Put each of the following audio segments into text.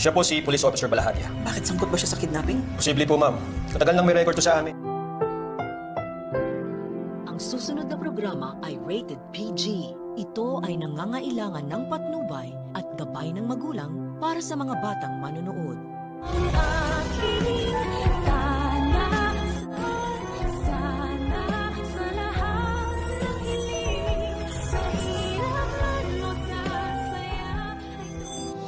Siya po si Police Officer Balahadia. Bakit sangkot ba siya sa kidnapping? Posible po, ma'am. Matagal nang may record to sa amin. Ang susunod na programa ay rated PG. Ito ay nangangailangan ng patnubay at gabay ng magulang para sa mga batang manonood.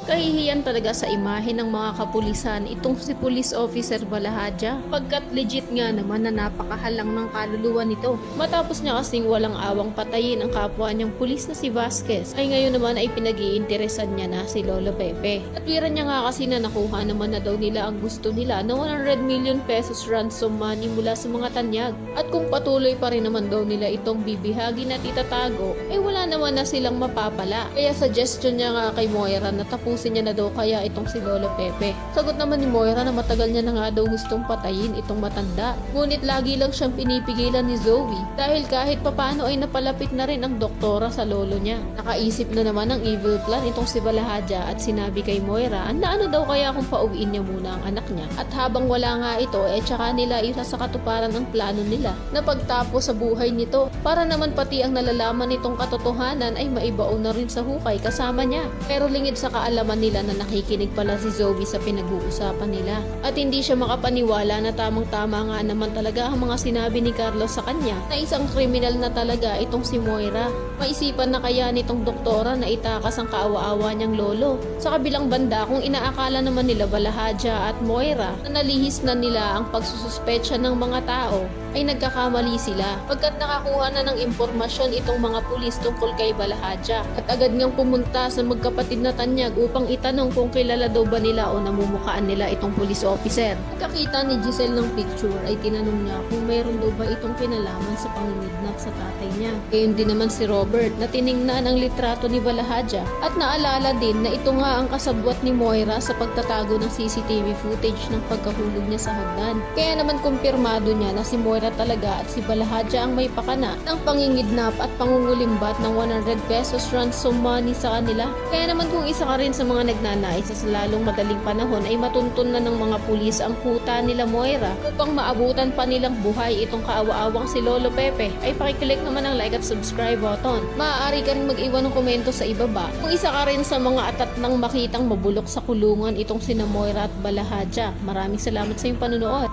Kahihiyan talaga sa imahe ng mga kapulisan itong si Police Officer Balahadia pagkat legit nga naman na napakahalang ng kaluluwa nito. Matapos niya kasing walang awang patayin ang kapwa niyang pulis na si Vasquez, ay ngayon naman ay pinag-iinteresan niya na si Lolo Pepe. At wiran niya nga kasi na nakuha naman na daw nila ang gusto nila na 100 million pesos ransom money mula sa mga tanyag. At kung patuloy pa rin naman daw nila itong bibihagin at itatago, ay wala naman na silang mapapala. Kaya suggestion niya nga kay Moira na tapusin niya na daw kaya itong si Lolo Pepe. Sagot naman ni Moira na matagal niya na nga daw gustong patayin itong matanda. Ngunit lagi lang siyang pinipigilan ni Zoe dahil kahit papano ay napalapit na rin ang doktora sa lolo niya. Nakaisip na naman ng evil plan itong si Balahadia at sinabi kay Moira na ano daw kaya kung pauwiin niya muna ang anak niya. At habang wala nga ito, tsaka nila isa sa katuparan ang plano nila na pagtapos sa buhay nito para naman pati ang nalalaman nitong katotohanan ay maibaon na rin sa hukay kasama niya. Pero lingid sa kaalaman nila na nakikinig pala si Zoe sa pinag-uusapan nila. At hindi siya makapaniwala na tamang-tama nga naman talaga ang mga sinabi ni Carlos sa kanya na isang kriminal na talaga itong si Moira. Maisipan na kaya nitong doktora na itakas ang kaawa-awa niyang lolo. Sa kabilang banda, kung inaakala naman nila Balahadia at Moira na nalihis na nila ang pagsususpetsya ng mga tao, ay nagkakamali sila pagkat nakakuha na ng impormasyon itong mga pulis tungkol kay Balahadia at agad ngang pumunta sa magkapatid na tanyag upang itanong kung kilala daw ba nila o namumukhaan nila itong police officer. Pagkakita ni Giselle ng picture ay tinanong niya kung mayroon daw ba itong kinalaman sa panginidnap sa tatay niya. Gayon din naman si Robert na tiningnan ang litrato ni Balahadia at naalala din na ito nga ang kasabwat ni Moira sa pagtatago ng CCTV footage ng pagkahulog niya sa hagdan. Kaya naman kumpirmado niya na si Moira talaga at si Balahadia ang may pakana ng pangingidnap at pangungulimbat ng 100 pesos ransom money sa kanila. Kaya naman kung isa ka rin sa mga nagnanais sa lalong madaling panahon ay matuntun na ng mga pulis ang kuta nila Moira upang maabutan pa nilang buhay itong kaawa-awang si Lolo Pepe, ay pakiclick naman ang like at subscribe button. Maaari ka rin mag-iwan ng komento sa ibaba kung isa ka rin sa mga atat ng makitang mabulok sa kulungan itong sina Moira at Balahadia. Maraming salamat sa iyong panunood.